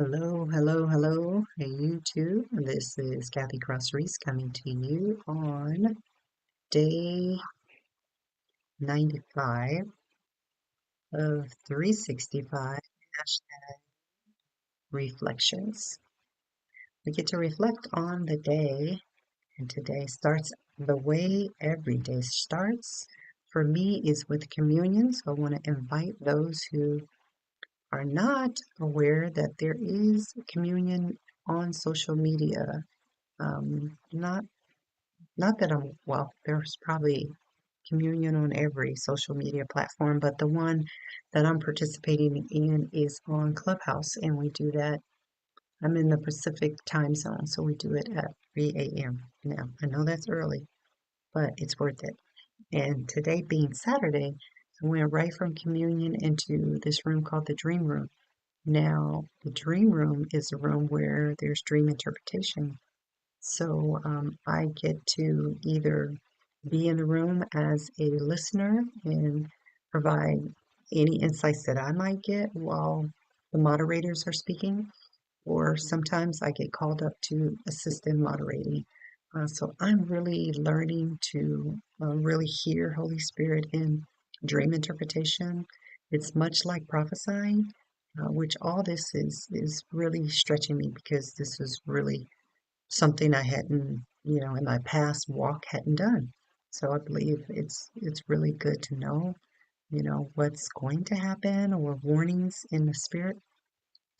Hello, hello, hello. Hey, you too. This is Kathy Cross coming to you on day 95 of 365 hashtag reflections. We get to reflect on the day, and today starts the way every day starts. For me, is with communion. So I want to invite those who are not aware that there is communion on social media. Not that well, there's probably communion on every social media platform, but the one that I'm participating in is on Clubhouse, and we do that. I'm in the Pacific time zone, so we do it at 3 a.m. Now, I know that's early, but it's worth it. And today being Saturday, I went right from communion into this room called the Dream Room. Now, the Dream Room is a room where there's dream interpretation. So I get to either be in the room as a listener and provide any insights that I might get while the moderators are speaking, or sometimes I get called up to assist in moderating. So I'm really learning to really hear Holy Spirit in dream interpretation. It's much like prophesying, which all this is really stretching me because this is really something I hadn't, in my past walk hadn't done. So I believe it's really good to know, what's going to happen or warnings in the spirit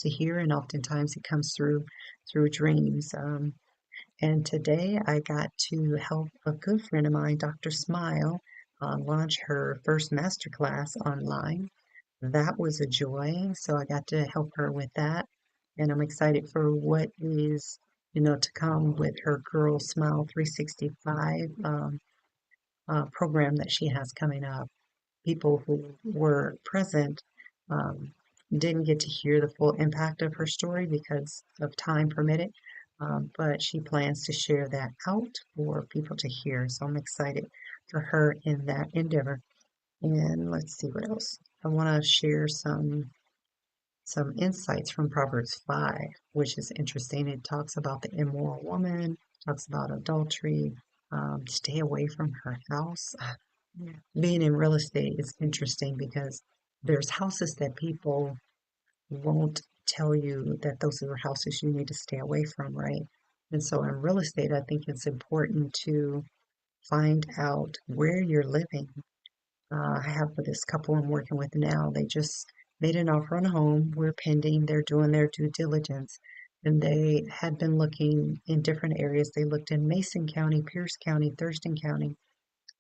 to hear, and oftentimes it comes through dreams. And today I got to help a good friend of mine, Dr. Smile, launch her first masterclass online. That was a joy. So I got to help her with that. And I'm excited for what is, to come with her Girl Smile 365 program that she has coming up. People who were present um, didn't get to hear the full impact of her story because of time permitted, but she plans to share that out for people to hear. So I'm excited for her in that endeavor. And let's see what else. I want to share some insights from Proverbs 5, which is interesting. It talks about the immoral woman, talks about adultery, stay away from her house. Yeah. Being in real estate is interesting because there's houses that people won't tell you that those are houses you need to stay away from, right? And so in real estate, I think it's important to find out where you're living. I have this couple I'm working with now. They just made an offer on a home. We're pending. They're doing their due diligence. And they had been looking in different areas. They looked in Mason County, Pierce County, Thurston County.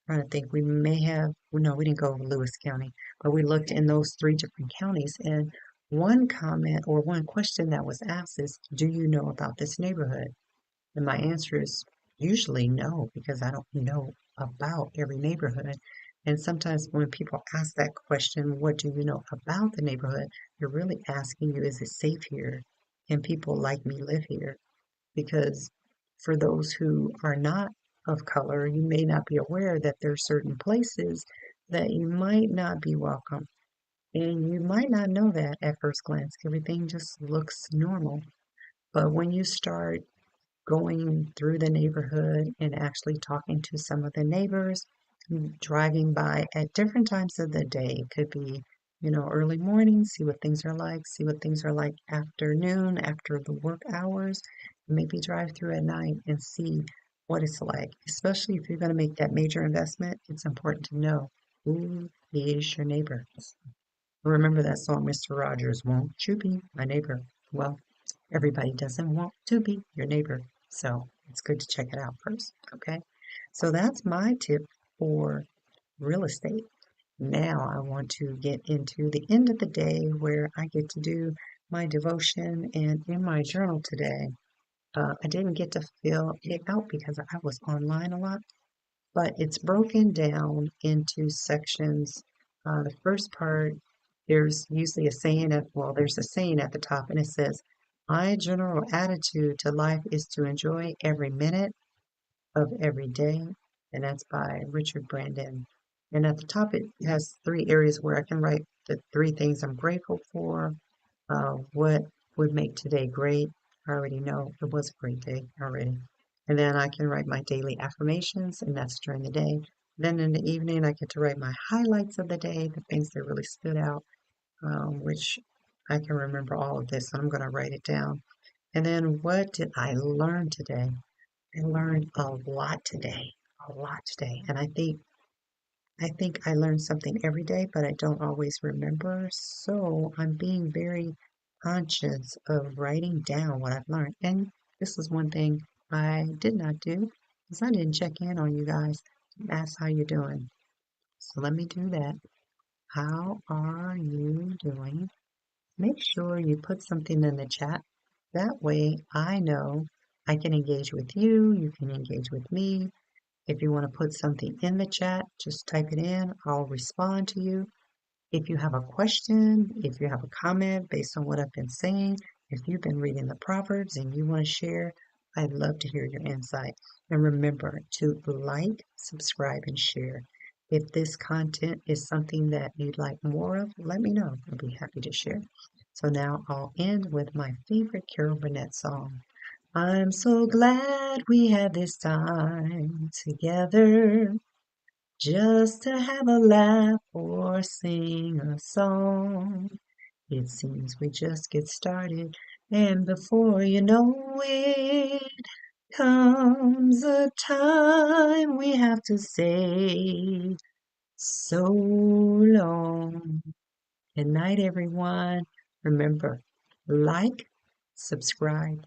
Trying to think, we may have, no, we didn't go to Lewis County, but we looked in those three different counties. And one comment or one question that was asked is, do you know about this neighborhood? And my answer is usually no, because I don't know about every neighborhood. And sometimes when people ask that question, what do you know about the neighborhood? They're really asking you, is it safe here? And people like me live here? Because for those who are not of color, you may not be aware that there are certain places that you might not be welcome. And you might not know that at first glance. Everything just looks normal. But when you start going through the neighborhood and actually talking to some of the neighbors, driving by at different times of the day. It could be, early morning, see what things are like, see what things are like afternoon, after the work hours, maybe drive through at night and see what it's like. Especially if you're going to make that major investment, it's important to know who is your neighbor. Remember that song, Mr. Rogers, won't you be my neighbor? Well, everybody doesn't want to be your neighbor. So it's good to check it out first. Okay. So that's my tip for real estate. Now I want to get into the end of the day where I get to do my devotion. And in my journal today, I didn't get to fill it out because I was online a lot, but it's broken down into sections. The first part, there's usually a saying there's a saying at the top, and it says, my general attitude to life is to enjoy every minute of every day. And that's by Richard Brandon. And at the top, it has three areas where I can write the three things I'm grateful for, what would make today great. I already know it was a great day already. And then I can write my daily affirmations, and that's during the day. Then in the evening, I get to write my highlights of the day, the things that really stood out, which I can remember all of this. I'm going to write it down. And then what did I learn today? I learned a lot today, a lot today. And I think I learn something every day, but I don't always remember. So I'm being very conscious of writing down what I've learned. And this is one thing I did not do because I didn't check in on you guys and ask how you're doing. So let me do that. How are you doing? Make sure you put something in the chat. That way I know I can engage with you, you can engage with me. If you want to put something in the chat, just type it in. I'll respond to you. If you have a question, if you have a comment based on what I've been saying, if you've been reading the Proverbs and you want to share, I'd love to hear your insight. And remember to like, subscribe, and share. If this content is something that you'd like more of, let me know. I'll be happy to share. So now I'll end with my favorite Carol Burnett song. I'm so glad we had this time together just to have a laugh or sing a song. It seems we just get started, and before you know it, comes a time we have to say so long. Good night, everyone. Remember, like, subscribe,